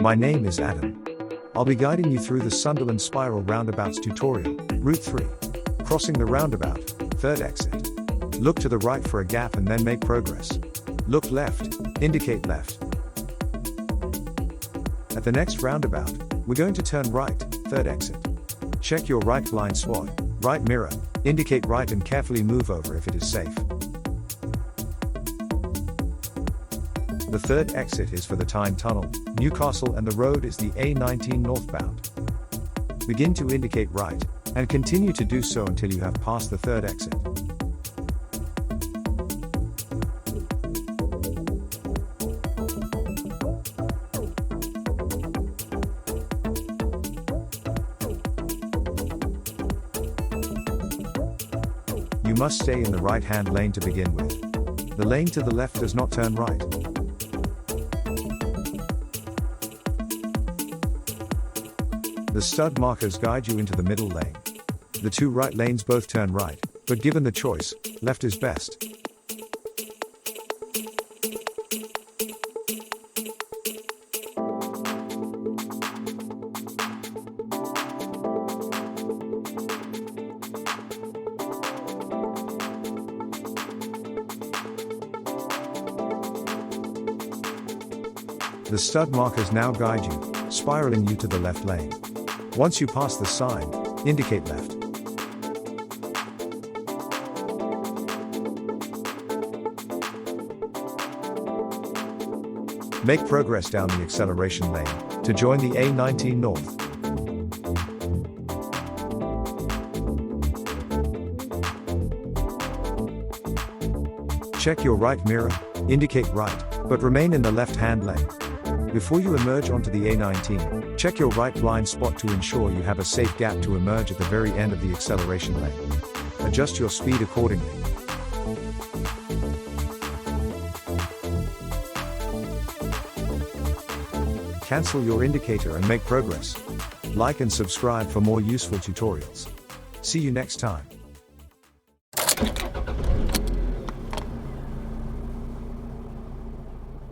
My name is Adam. I'll be guiding you through the Sunderland Spiral Roundabouts tutorial, Route 3. Crossing the roundabout, third exit. Look to the right for a gap and then make progress. Look left, indicate left. At the next roundabout, we're going to turn right, third exit. Check your right blind spot, right mirror, indicate right and carefully move over if it is safe. The third exit is for the Tyne Tunnel, Newcastle, and the road is the A19 northbound. Begin to indicate right, and continue to do so until you have passed the third exit. You must stay in the right-hand lane to begin with. The lane to the left does not turn right. The stud markers guide you into the middle lane. The two right lanes both turn right, but given the choice, left is best. The stud markers now guide you, spiraling you to the left lane. Once you pass the sign, indicate left. Make progress down the acceleration lane to join the A19 north. Check your right mirror, indicate right, but remain in the left-hand lane. Before you emerge onto the A19, check your right blind spot to ensure you have a safe gap to emerge at the very end of the acceleration lane. Adjust your speed accordingly. Cancel your indicator and make progress. Like and subscribe for more useful tutorials. See you next time.